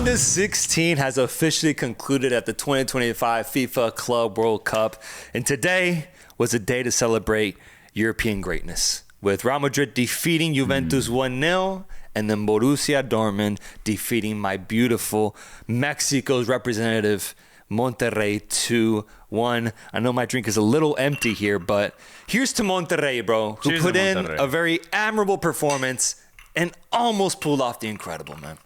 Round of 16 has officially concluded at the 2025 FIFA Club World Cup, and today was a day to celebrate European greatness, with Real Madrid defeating Juventus 1-0, and then Borussia Dortmund defeating my beautiful Mexico's representative, Monterrey, 2-1. I know my drink is a little empty here, but here's to Monterrey, bro, who Cheers put to in Monterrey. a very admirable performance and almost pulled off the incredible, man.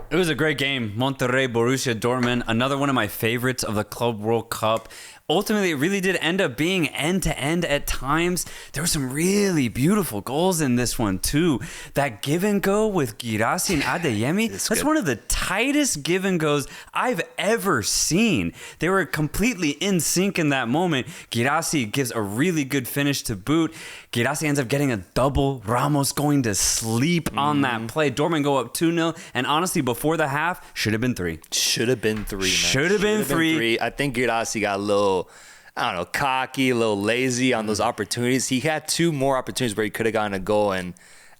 It was a great game. Monterrey, Borussia Dortmund, another one of my favorites of the Club World Cup. Ultimately, it really did end up being end-to-end at times. There were some really beautiful goals in this one, too. That give-and-go with Guirassy and Adeyemi, that's one of the tightest give-and-goes I've ever seen. They were completely in sync in that moment. Guirassy gives a really good finish to boot. Guirassy ends up getting a double. Ramos going to sleep on that play. Dortmund go up 2-0. And honestly, before the half, should have been 3. Should have been 3, man. Should have been 3. I think Guirassy got a little, I don't know, cocky, a little lazy on those opportunities. He had 2 more opportunities where he could have gotten a goal, and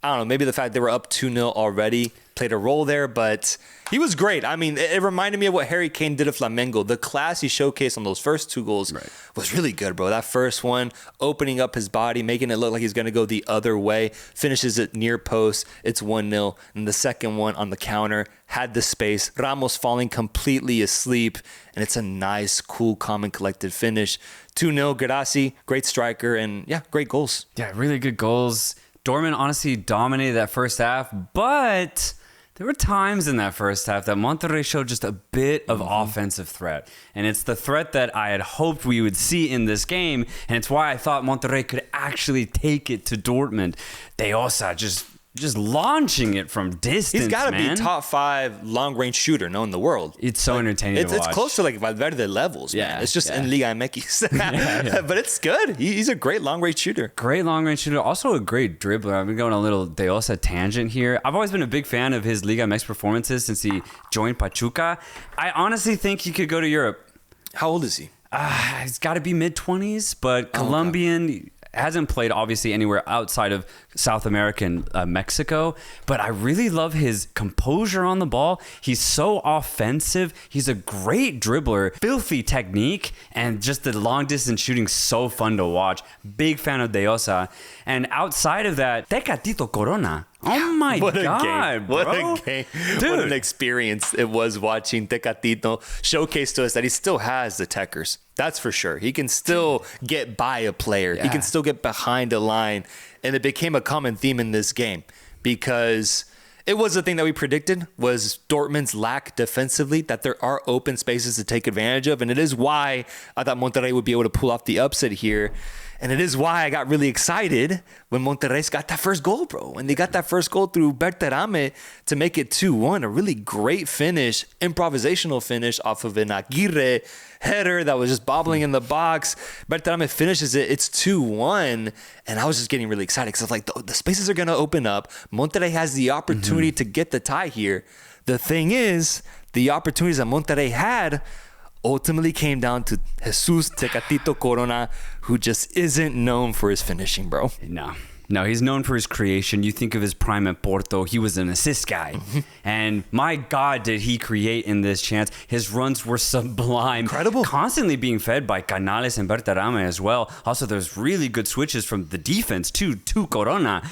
I don't know, maybe the fact they were up 2-0 already played a role there, but he was great. I mean, it reminded me of what Harry Kane did at Flamengo. The class he showcased on those first 2 goals was really good, bro. That first one, opening up his body, making it look like he's going to go the other way, finishes it near post, it's 1-0. And the second one on the counter, had the space, Ramos falling completely asleep, and it's a nice, cool, calm, and collected finish. 2-0, Guirassy, great striker, and yeah, great goals. Yeah, really good goals. Dortmund honestly dominated that first half, but there were times in that first half that Monterrey showed just a bit of offensive threat. And it's the threat that I had hoped we would see in this game. And it's why I thought Monterrey could actually take it to Dortmund. They also just launching it from distance. He's got to be top 5 long-range shooter in the world. It's so entertaining to watch. It's close to like Valverde levels, man. It's just in Liga MX. But it's good. He's a great long-range shooter. Great long-range shooter. Also a great dribbler. I've been going a little Deosa tangent here. I've always been a big fan of his Liga MX performances since he joined Pachuca. I honestly think he could go to Europe. How old is he? He's got to be mid-20s, but Colombian... Hasn't played obviously anywhere outside of South American Mexico, but I really love his composure on the ball. He's so offensive. He's a great dribbler, filthy technique, and just the long distance shooting so fun to watch. Big fan of Deosa. And outside of that, Tecatito Corona. Oh my God, bro. What a game. Dude. What an experience it was watching Tecatito showcase to us that he still has the techers. That's for sure. He can still get by a player. He can still get behind a line. And it became a common theme in this game because it was the thing that we predicted was Dortmund's lack defensively, that there are open spaces to take advantage of. And it is why I thought Monterrey would be able to pull off the upset here. And it is why I got really excited when Monterrey got that first goal, bro. And they got that first goal through Berterame to make it 2-1. A really great finish, improvisational finish off of an Aguirre header that was just bobbling in the box. Berterame finishes it. It's 2-1. And I was just getting really excited because I was like, the spaces are going to open up. Monterrey has the opportunity to get the tie here. The thing is, the opportunities that Monterrey had ultimately came down to Jesus Tecatito Corona, who just isn't known for his finishing, bro. No, he's known for his creation. You think of his prime at Porto, he was an assist guy. And my God, did he create in this chance. His runs were sublime. Incredible. Constantly being fed by Canales and Berterame as well. Also, there's really good switches from the defense to Corona.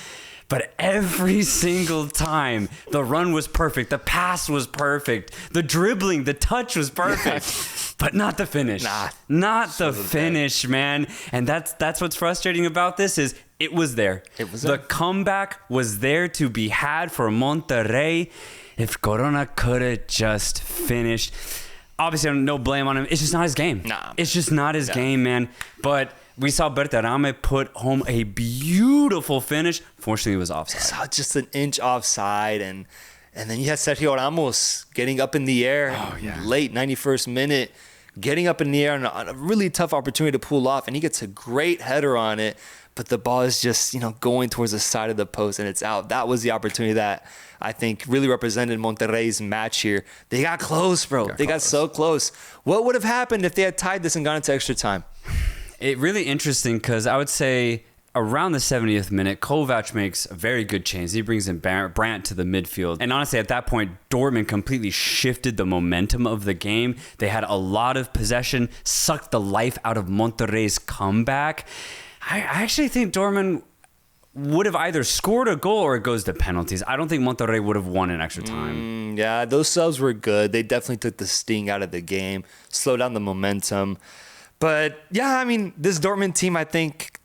But every single time, the run was perfect. The pass was perfect. The dribbling, the touch was perfect. But not the finish. Not the finish, man. And that's what's frustrating about this is it was there. The comeback was there to be had for Monterrey. If Corona could have just finished. Obviously, no blame on him. It's just not his game. It's just not his game, man. But we saw Berterame put home a beautiful finish. Fortunately, it was offside. Just an inch offside. And then you had Sergio Ramos getting up in the air late 91st minute, getting up in the air on a really tough opportunity to pull off. And he gets a great header on it. But the ball is just, going towards the side of the post and it's out. That was the opportunity that I think really represented Monterrey's match here. They got close, bro. They got so close. What would have happened if they had tied this and gone into extra time? It really interesting because I would say around the 70th minute, Kovac makes a very good change. He brings in Brandt to the midfield. And honestly, at that point, Dortmund completely shifted the momentum of the game. They had a lot of possession, sucked the life out of Monterrey's comeback. I actually think Dortmund would have either scored a goal or it goes to penalties. I don't think Monterrey would have won in extra time. Yeah, those subs were good. They definitely took the sting out of the game, slowed down the momentum. But yeah, I mean, this Dortmund team, I think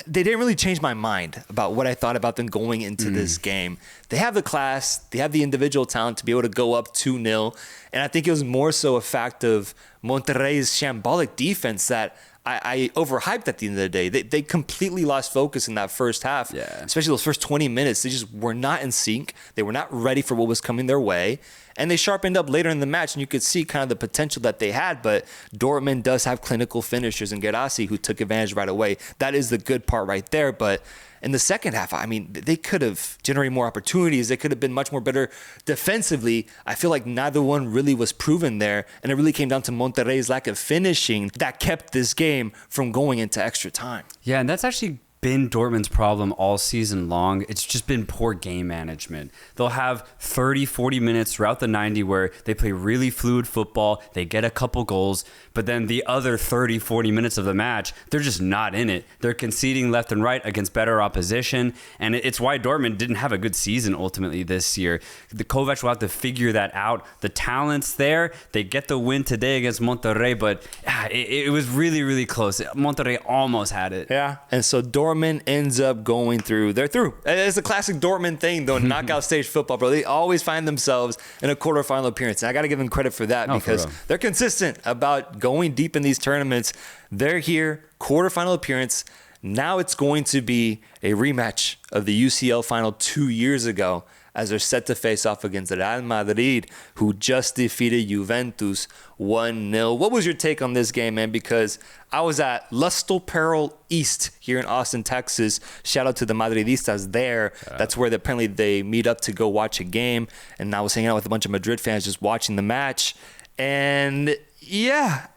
they didn't really change my mind about what I thought about them going into this game. They have the class, they have the individual talent to be able to go up 2-0. And I think it was more so a fact of Monterrey's shambolic defense that I overhyped at the end of the day. They completely lost focus in that first half, especially those first 20 minutes. They just were not in sync. They were not ready for what was coming their way. And they sharpened up later in the match, and you could see kind of the potential that they had. But Dortmund does have clinical finishers in Guirassy who took advantage right away. That is the good part right there. But in the second half, I mean, they could have generated more opportunities. They could have been much more better defensively. I feel like neither one really was proven there. And it really came down to Monterrey's lack of finishing that kept this game from going into extra time. Yeah, and that's actually been Dortmund's problem all season long. It's just been poor game management. They'll have 30, 40 minutes throughout the 90 where they play really fluid football, they get a couple goals, but then the other 30, 40 minutes of the match, they're just not in it. They're conceding left and right against better opposition, and it's why Dortmund didn't have a good season ultimately this year. The Kovac will have to figure that out. The talent's there. They get the win today against Monterrey, but it was really, really close. Monterrey almost had it. Yeah, and so Dortmund ends up going through. They're through. It's a classic Dortmund thing, though. Knockout stage football, bro. They always find themselves in a quarterfinal appearance. And I got to give them credit for that because they're consistent about going deep in these tournaments. They're here, quarterfinal appearance. Now it's going to be a rematch of the UCL final 2 years ago as they're set to face off against Real Madrid, who just defeated Juventus 1-0. What was your take on this game, man? Because I was at Lustle Peril East here in Austin, Texas. Shout out to the Madridistas there. That's where apparently they meet up to go watch a game. And I was hanging out with a bunch of Madrid fans just watching the match. And yeah,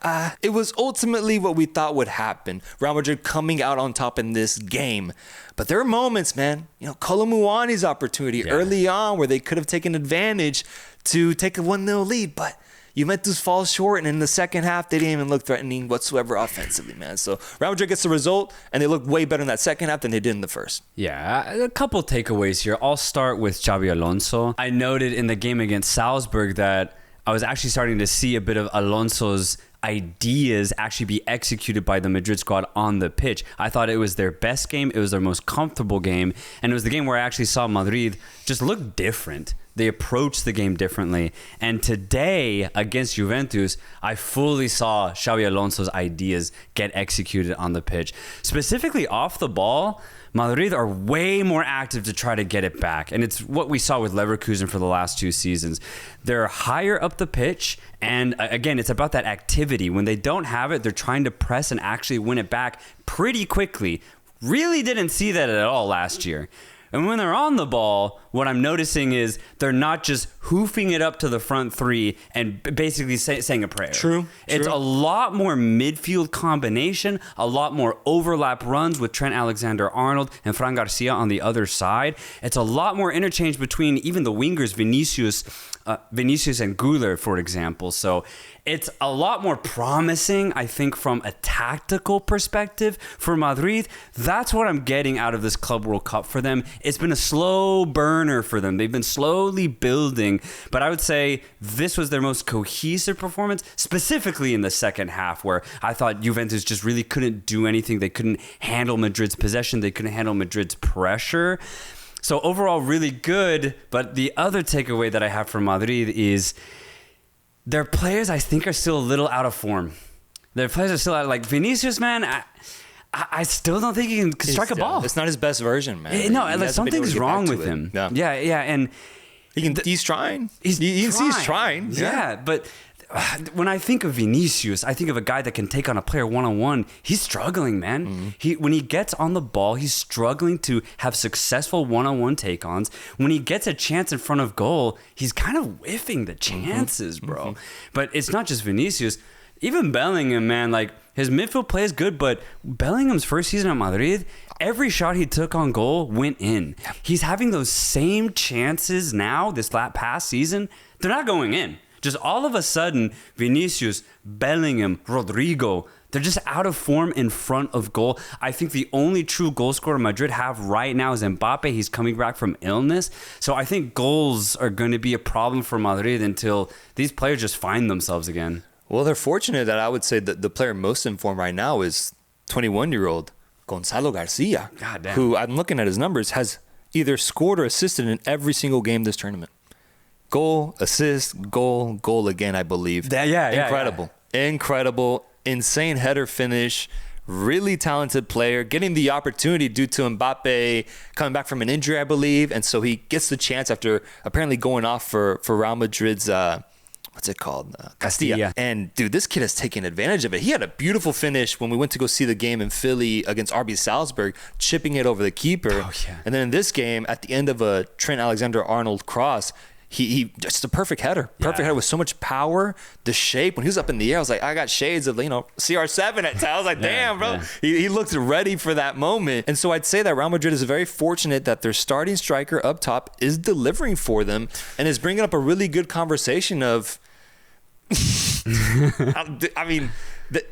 it was ultimately what we thought would happen. Real Madrid coming out on top in this game. But there are moments, man, Kolo Muani's opportunity early on where they could have taken advantage to take a 1-0 lead. But Juventus falls short, and in the second half, they didn't even look threatening whatsoever offensively, man. So Real Madrid gets the result, and they look way better in that second half than they did in the first. Yeah, a couple takeaways here. I'll start with Xabi Alonso. I noted in the game against Salzburg that I was actually starting to see a bit of Alonso's ideas actually be executed by the Madrid squad on the pitch. I thought it was their best game. It was their most comfortable game. And it was the game where I actually saw Madrid just look different. They approached the game differently. And today, against Juventus, I fully saw Xabi Alonso's ideas get executed on the pitch. Specifically off the ball, Madrid are way more active to try to get it back. And it's what we saw with Leverkusen for the last 2 seasons. They're higher up the pitch. And again, it's about that activity. When they don't have it, they're trying to press and actually win it back pretty quickly. Really didn't see that at all last year. And when they're on the ball, what I'm noticing is they're not just hoofing it up to the front three and basically saying a prayer. True. It's a lot more midfield combination, a lot more overlap runs with Trent Alexander-Arnold and Fran Garcia on the other side. It's a lot more interchange between even the wingers, Vinicius and Güler, for example. So it's a lot more promising, I think, from a tactical perspective for Madrid. That's what I'm getting out of this Club World Cup for them. It's been a slow burner for them. They've been slowly building, but I would say this was their most cohesive performance, specifically in the second half, where I thought Juventus just really couldn't do anything. They couldn't handle Madrid's possession. They couldn't handle Madrid's pressure. So overall, really good. But the other takeaway that I have from Madrid is their players, I think, are still a little out of form. Their players are still out. Like Vinicius, man, I still don't think he can strike a ball. It's not his best version, man. No, like something's wrong with him. Yeah, and he's trying. You can see he's trying. Yeah, but when I think of Vinicius, I think of a guy that can take on a player one-on-one. He's struggling, man. When he gets on the ball, he's struggling to have successful one-on-one take-ons. When he gets a chance in front of goal, he's kind of whiffing the chances, bro. But it's not just Vinicius. even Bellingham, man, like his midfield play is good, but Bellingham's first season at Madrid, every shot he took on goal went in. He's having those same chances now, this past season. They're not going in. Just all of a sudden, Vinicius, Bellingham, Rodrigo, they're just out of form in front of goal. I think the only true goal scorer Madrid have right now is Mbappe. He's coming back from illness. So I think goals are going to be a problem for Madrid until these players just find themselves again. Well, they're fortunate that I would say that the player most in form right now is 21-year-old Gonzalo Garcia, who I'm looking at his numbers, has either scored or assisted in every single game this tournament. Goal, assist, goal, goal again, I believe. Incredible. Incredible. Insane header finish. Really talented player. Getting the opportunity due to Mbappe coming back from an injury, I believe. And so he gets the chance after apparently going off for Real Madrid's... what's it called? Castilla. And dude, this kid has taken advantage of it. He had a beautiful finish when we went to go see the game in Philly against RB Salzburg, chipping it over the keeper. And then in this game, at the end of a Trent Alexander-Arnold cross, he just a perfect header. Perfect header with so much power. The shape, when he was up in the air, I was like, I got shades of, CR7 at times. I was like, damn, bro. He looked ready for that moment. And so I'd say that Real Madrid is very fortunate that their starting striker up top is delivering for them and is bringing up a really good conversation of, I mean,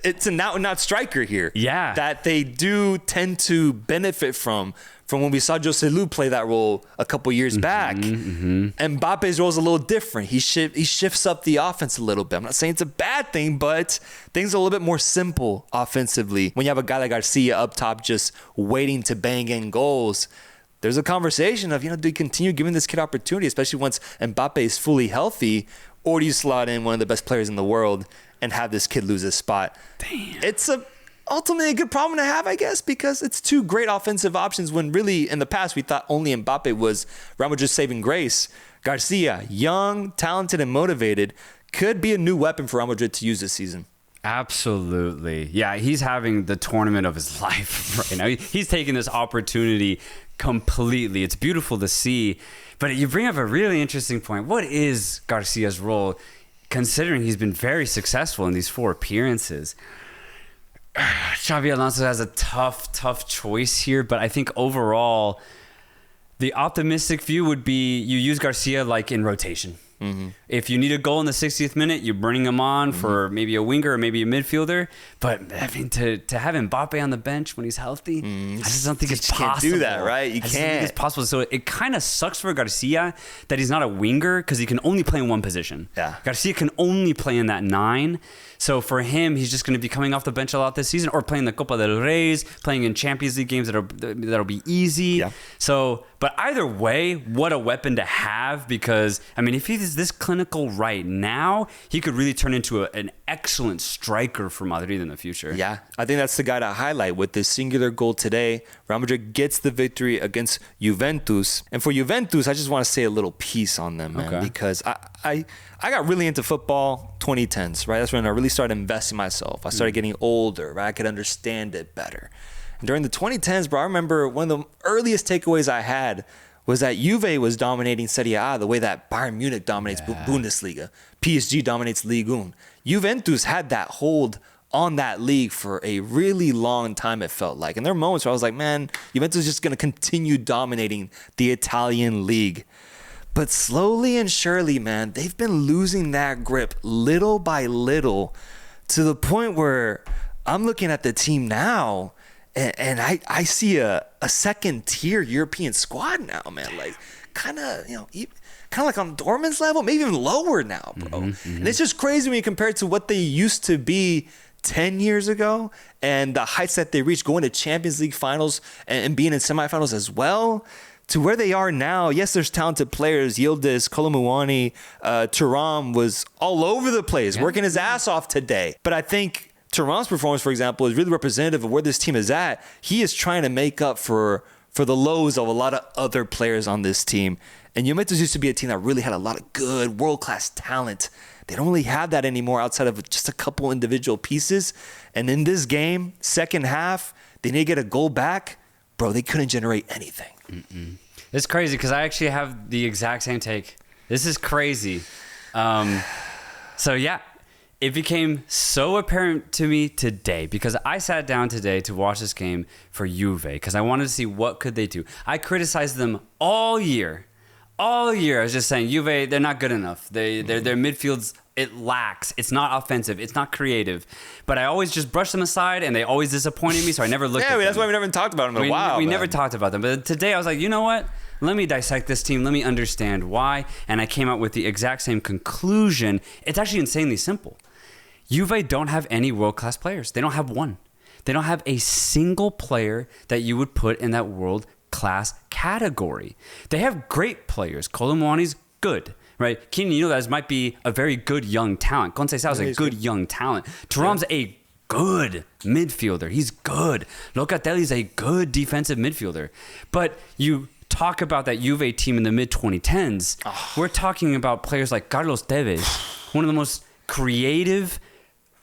it's a not striker here. Yeah. That they do tend to benefit from when we saw Joselu play that role a couple years back. Mbappe's role is a little different. He shifts up the offense a little bit. I'm not saying it's a bad thing, but things are a little bit more simple offensively. When you have a guy like Garcia up top just waiting to bang in goals, there's a conversation of, do you continue giving this kid opportunity, especially once Mbappe is fully healthy, or do you slot in one of the best players in the world and have this kid lose his spot? Damn. It's ultimately a good problem to have, I guess, because it's two great offensive options when really in the past we thought only Mbappe was Real Madrid's saving grace. Garcia, young, talented, and motivated, could be a new weapon for Real Madrid to use this season. Absolutely. Yeah, he's having the tournament of his life right now. He's taking this opportunity completely. It's beautiful to see. But you bring up a really interesting point. What is Garcia's role, considering he's been very successful in these 4 appearances? Xabi Alonso has a tough choice here, but I think overall, the optimistic view would be you use Garcia like in rotation. If you need a goal in the 60th minute, you're bringing him on for maybe a winger or maybe a midfielder. But I mean, to have Mbappe on the bench when he's healthy, I just don't think it's possible. You can't do that, right? You can't. I don't think it's possible. So it kind of sucks for Garcia that he's not a winger because he can only play in one position. Yeah. Garcia can only play in that 9. So for him, he's just going to be coming off the bench a lot this season, or playing the Copa del Rey, playing in Champions League games that'll be easy. Yeah. So, but either way, what a weapon to have, because I mean, if he's this clinical right now, he could really turn into an excellent striker for Madrid in the future. Yeah, I think that's the guy to highlight with this singular goal today. Real Madrid gets the victory against Juventus. And for Juventus, I just want to say a little piece on them, man, because I got really into football 2010s, right? That's when I really started investing myself. I started getting older, right? I could understand it better. And during the 2010s, bro, I remember one of the earliest takeaways I had was that Juve was dominating Serie A the way that Bayern Munich dominates Bundesliga. PSG dominates Ligue 1. Juventus had that hold on that league for a really long time, it felt like. And there were moments where I was like, man, Juventus is just going to continue dominating the Italian league. But slowly and surely, man, they've been losing that grip little by little to the point where I'm looking at the team now and I see a second tier European squad now, man. Like kind of like on Dortmund's level, maybe even lower now, bro. And it's just crazy when you compare it to what they used to be 10 years ago and the heights that they reached going to Champions League finals and being in semifinals as well, to where they are now. Yes, there's talented players. Yildiz, Kolomuani, Thuram was all over the place, working his ass off today. But I think Thuram's performance, for example, is really representative of where this team is at. He is trying to make up for the lows of a lot of other players on this team. And Juventus used to be a team that really had a lot of good, world-class talent. They don't really have that anymore outside of just a couple individual pieces. And in this game, second half, they need to get a goal back. Bro, they couldn't generate anything. It's crazy because I actually have the exact same take. This is crazy. So, yeah. it became so apparent to me today because I sat down today to watch this game for Juve because I wanted to see what could they do. I criticized them all year. All year, I was just saying, Juve, they're not good enough. Their midfields, it lacks. It's not offensive. It's not creative. But I always just brushed them aside, and they always disappointed me, so I never looked at them. Yeah, that's why we never talked about them in a while. We never talked about them. But today, I was like, you know what? Let me dissect this team. Let me understand why. And I came out with the exact same conclusion. It's actually insanely simple. Juve don't have any world-class players. They don't have one. They don't have a single player that you would put in that world-class category. They have great players. Colomboani's good, right? Keenan Inaldas might be a very good young talent. Conceição's a good young talent. Thuram's a good midfielder. He's good. Locatelli's a good defensive midfielder. But you talk about that Juve team in the mid-2010s, we're talking about players like Carlos Tevez, one of the most creative,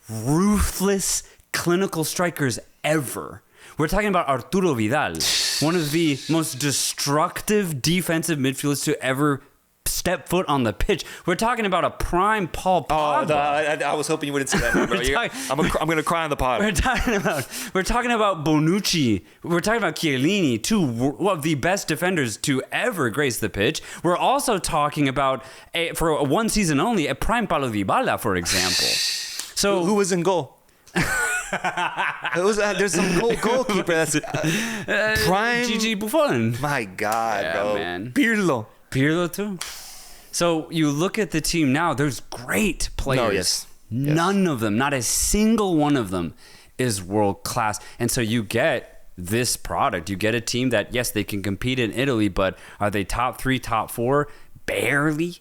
ruthless, clinical strikers ever. We're talking about Arturo Vidal, one of the most destructive defensive midfielders to ever step foot on the pitch. We're talking about a prime Paul Pogba. I was hoping you wouldn't say that, bro. I'm going to cry on the pod. We're talking about Bonucci. We're talking about Chiellini, two of the best defenders to ever grace the pitch. We're also talking about, for one season only, a prime Paulo Dybala, for example. So who was in goal? There's some goalkeeper that's prime. Gigi Buffon. My God, bro. Man. Pirlo too. So you look at the team now, there's great players. No, yes. None of them, not a single one of them is world class. And so you get this product. You get a team that, yes, they can compete in Italy, but are they top 3, top 4? Barely.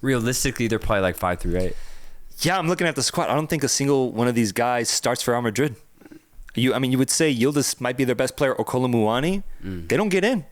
Realistically, they're probably like 5 through 8. Yeah, I'm looking at the squad. I don't think a single one of these guys starts for Real Madrid. You would say Yildiz might be their best player or Colomboani. They don't get in.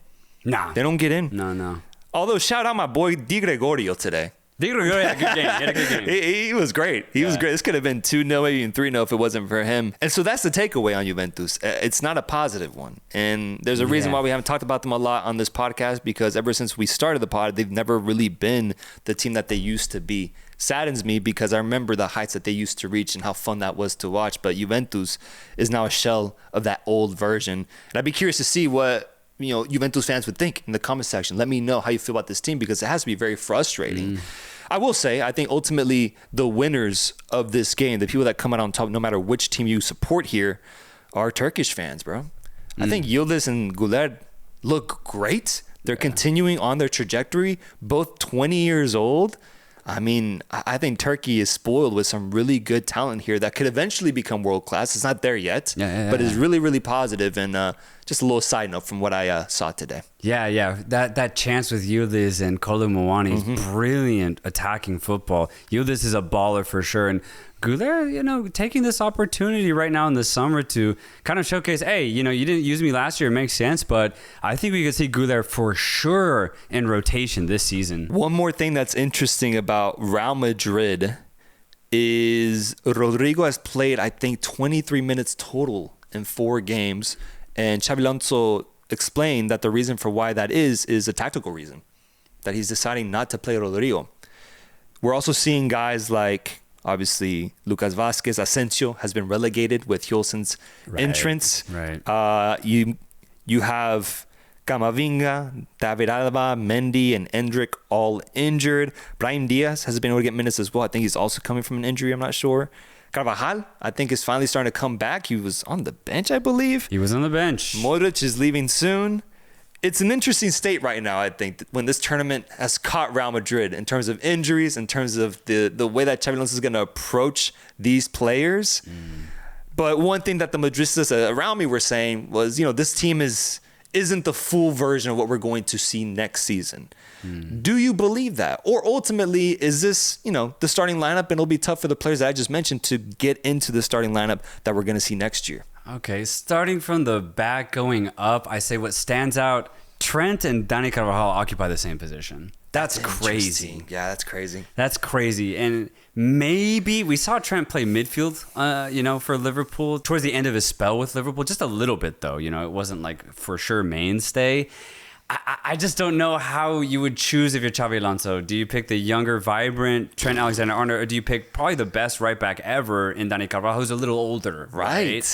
Nah. They don't get in. No. Although, shout out my boy Di Gregorio today. Di Gregorio had a good game. He had a good game. He was great. He was great. This could have been 2-0, maybe even 3-0 if it wasn't for him. And so that's the takeaway on Juventus. It's not a positive one. And there's a reason why we haven't talked about them a lot on this podcast, because ever since we started the pod, they've never really been the team that they used to be. Saddens me because I remember the heights that they used to reach and how fun that was to watch. But Juventus is now a shell of that old version. And I'd be curious to see what Juventus fans would think in the comment section. Let me know how you feel about this team, because it has to be very frustrating. I will say, I think ultimately the winners of this game, the people that come out on top, no matter which team you support here, are Turkish fans, bro. I think Yildiz and Guled look great. They're continuing on their trajectory, both 20 years old. I mean, I think Turkey is spoiled with some really good talent here that could eventually become world class. It's not there yet, but it's really, really positive. And just a little side note from what I saw today. Yeah. That chance with Yildiz and Colomboani is brilliant attacking football. Yildiz is a baller for sure. And Goulet, taking this opportunity right now in the summer to kind of showcase, hey, you didn't use me last year. It makes sense, but I think we could see Goulet for sure in rotation this season. One more thing that's interesting about Real Madrid is Rodrigo has played, I think, 23 minutes total in 4 games. And Xabi Alonso explained that the reason for why that is a tactical reason, that he's deciding not to play Rodrigo. We're also seeing guys like, obviously, Lucas Vázquez. Asensio has been relegated with Hjulsen's entrance. Right. You have Camavinga, David Alaba, Mendy, and Endrick all injured. Brahim Diaz has been able to get minutes as well. I think he's also coming from an injury. I'm not sure. Carvajal, I think, is finally starting to come back. He was on the bench, I believe. He was on the bench. Modric is leaving soon. It's an interesting state right now, I think, when this tournament has caught Real Madrid in terms of injuries, in terms of the way that Xabi Alonso is going to approach these players. But one thing that the Madridistas around me were saying was, this team isn't the full version of what we're going to see next season. Do you believe that? Or ultimately, is this, the starting lineup, and it'll be tough for the players that I just mentioned to get into the starting lineup that we're going to see next year? Okay, starting from the back going up, I say what stands out, Trent and Dani Carvajal occupy the same position. That's crazy. Yeah, that's crazy. That's crazy. And maybe we saw Trent play midfield, for Liverpool towards the end of his spell with Liverpool. Just a little bit, though. It wasn't like for sure mainstay. I just don't know how you would choose if you're Xabi Alonso. Do you pick the younger, vibrant Trent Alexander-Arnold, or do you pick probably the best right back ever in Dani Carvajal, who's a little older, right?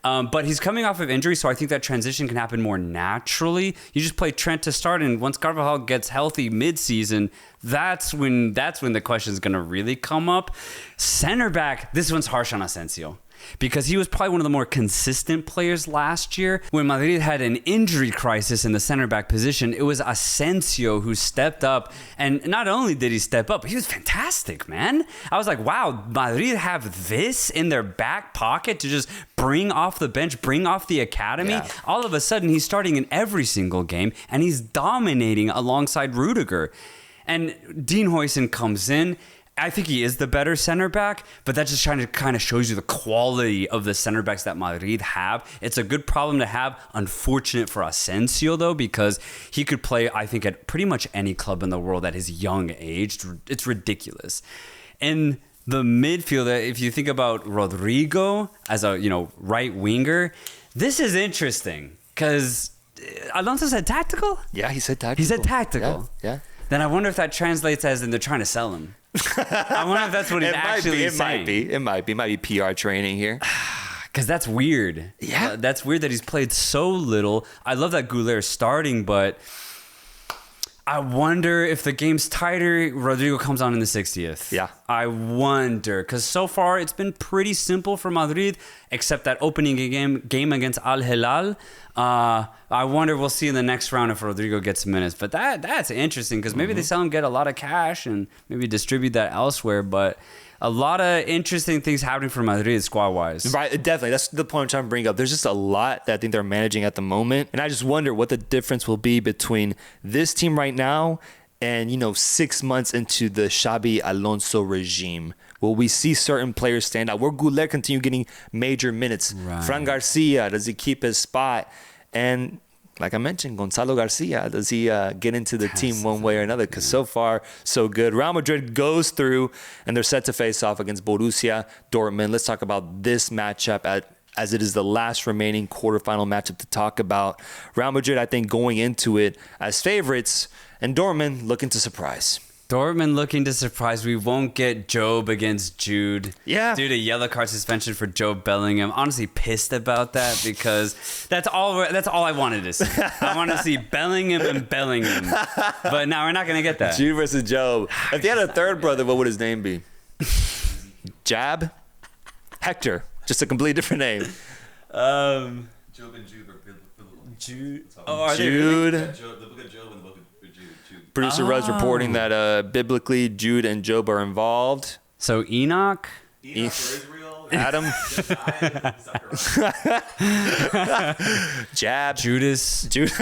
But he's coming off of injury, so I think that transition can happen more naturally. You just play Trent to start, and once Carvajal gets healthy mid-season, that's when the question is going to really come up. Center back, this one's harsh on Asensio, because he was probably one of the more consistent players last year. When Madrid had an injury crisis in the center back position, it was Asensio who stepped up. And not only did he step up, he was fantastic, man. I was like, wow, Madrid have this in their back pocket to just bring off the bench, bring off the academy. Yeah. All of a sudden, he's starting in every single game, and he's dominating alongside Rudiger. And Dean Huijsen comes in. I think he is the better center back, but that just kind of shows you the quality of the center backs that Madrid have. It's a good problem to have. Unfortunate for Asensio, though, because he could play, I think, at pretty much any club in the world at his young age. It's ridiculous. In the midfield, if you think about Rodrigo as a right winger, this is interesting because Alonso said tactical? Yeah, he said tactical. He said tactical. Yeah. Then I wonder if that translates as in they're trying to sell him. I wonder if that's what he's actually saying. It might be PR training here. Because that's weird. Yeah. That's weird that he's played so little. I love that Goulet's starting, but I wonder if the game's tighter, Rodrigo comes on in the 60th. Yeah. I wonder. Because so far, it's been pretty simple for Madrid, except that opening game against Al Hilal. I wonder, we'll see in the next round if Rodrigo gets minutes. But that's interesting, because maybe they sell him, get a lot of cash, and maybe distribute that elsewhere. But a lot of interesting things happening for Madrid squad-wise. Right, definitely. That's the point I'm trying to bring up. There's just a lot that I think they're managing at the moment. And I just wonder what the difference will be between this team right now and, 6 months into the Xabi Alonso regime. Will we see certain players stand out? Will Goulet continue getting major minutes? Right. Fran Garcia, does he keep his spot? And like I mentioned, Gonzalo Garcia, does he get into the team one way or another? Because so far, so good. Real Madrid goes through, and they're set to face off against Borussia Dortmund. Let's talk about this matchup as it is the last remaining quarterfinal matchup to talk about. Real Madrid, I think, going into it as favorites, and Dortmund looking to surprise. Dortmund looking to surprise. We won't get Job against Jude. Yeah. Due to yellow card suspension for Job Bellingham. Honestly pissed about that, because that's all I wanted to see. I wanted to see Bellingham and Bellingham. But now we're not going to get that. Jude versus Job. If they had a third brother, what would his name be? Jab? Hector. Just a completely different name. Job and Jude are biblical. Jude. Oh, are Jude. The book of Job and the book of Jude. Producer Russ reporting that biblically Jude and Job are involved. So Enoch for Israel. Adam. Jab. Judas. Judas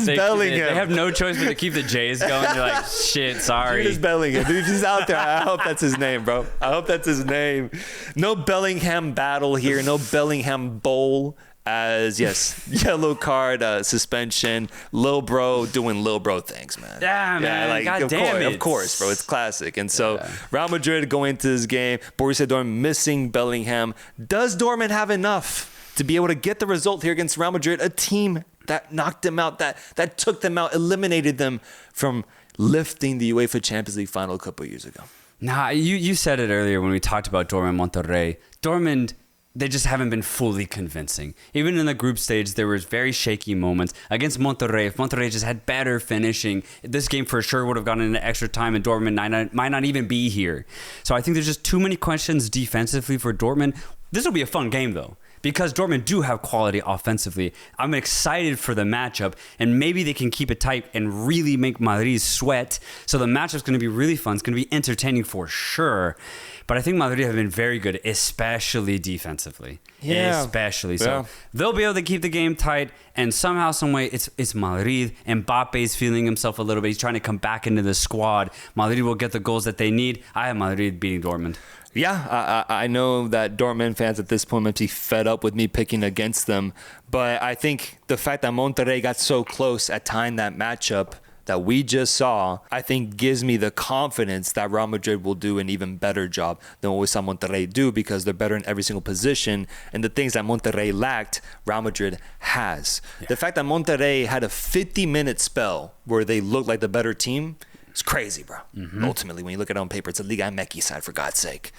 Bellingham. They have no choice but to keep the J's going. They're like, shit, sorry. Judas Bellingham. Dude, if he's out there, I hope that's his name, bro. I hope that's his name. No Bellingham battle here. No Bellingham bowl. As yellow card suspension, Lil Bro doing Lil Bro things, man. Yeah, man. Like, God damn it. Of course, bro. It's classic. And so Real Madrid going into this game, Borussia Dortmund missing Bellingham. Does Dortmund have enough to be able to get the result here against Real Madrid, a team that knocked them out, that took them out, eliminated them from lifting the UEFA Champions League final a couple of years ago? Nah, you said it earlier when we talked about Dortmund Monterrey. Dortmund, they just haven't been fully convincing. Even in the group stage, there was very shaky moments. Against Monterrey, if Monterrey just had better finishing, this game for sure would have gone into extra time, and Dortmund might not even be here. So I think there's just too many questions defensively for Dortmund. This will be a fun game, though, because Dortmund do have quality offensively. I'm excited for the matchup, and maybe they can keep it tight and really make Madrid sweat. So the matchup's going to be really fun. It's going to be entertaining for sure. But I think Madrid have been very good, especially defensively. Yeah. Especially. So they'll be able to keep the game tight, and somehow, some way, it's Madrid. Mbappe's feeling himself a little bit. He's trying to come back into the squad. Madrid will get the goals that they need. I have Madrid beating Dortmund. Yeah, I know that Dortmund fans at this point might be fed up with me picking against them, but I think the fact that Monterrey got so close at tying that matchup, that we just saw, I think gives me the confidence that Real Madrid will do an even better job than what we saw Monterrey do, because they're better in every single position. And the things that Monterrey lacked, Real Madrid has. Yeah. The fact that Monterrey had a 50-minute spell where they looked like the better team, it's crazy, bro. Ultimately, when you look at it on paper, it's a Liga MX side, for God's sake.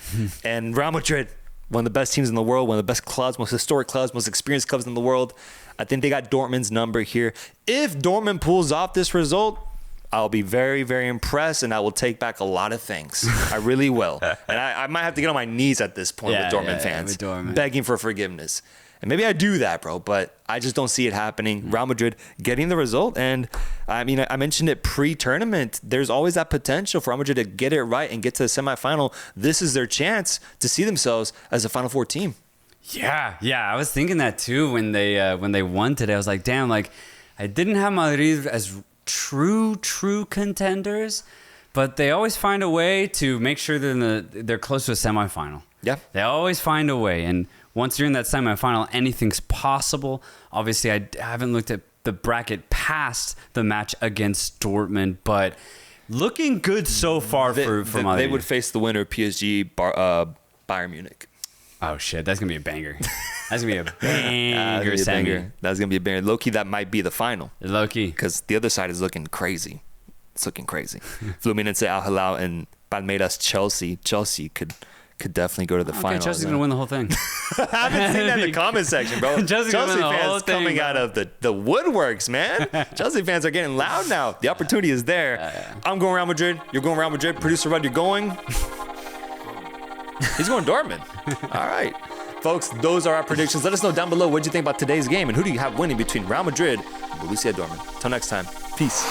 And Real Madrid, one of the best teams in the world, one of the best clubs, most historic clubs, most experienced clubs in the world. I think they got Dortmund's number here. If Dortmund pulls off this result, I'll be very, very impressed, and I will take back a lot of things. I really will. And I might have to get on my knees at this point with Dortmund fans, begging for forgiveness. And maybe I do that, bro, but I just don't see it happening. Real Madrid getting the result. And I mean, I mentioned it pre-tournament. There's always that potential for Real Madrid to get it right and get to the semifinal. This is their chance to see themselves as a Final Four team. Yeah. I was thinking that too when they won today. I was like, damn, like I didn't have Madrid as true contenders, but they always find a way to make sure they're close to a semifinal. Yeah. They always find a way. And once you're in that semifinal, anything's possible. Obviously, I haven't looked at the bracket past the match against Dortmund, but looking good so far for Madrid. They would face the winner of PSG Bayern Munich. Oh, shit. That's going to be a banger. That's going to be a banger semi. That's going to be a banger. Low-key, that might be the final. Low-key. Because the other side is looking crazy. It's looking crazy. Fluminense, Al Hilal, and Palmeiras, Chelsea. Chelsea could definitely go to the final. Chelsea's going to win the whole thing. I haven't seen that in the comment section, bro. Chelsea fans coming out of the woodworks, man. Chelsea fans are getting loud now. The opportunity is there. I'm going Real Madrid. You're going Real Madrid. Producer Rudd, you're going? He's going Dortmund. All right. Folks, those are our predictions. Let us know down below what you think about today's game and who do you have winning between Real Madrid and Borussia Dortmund. Till next time, peace.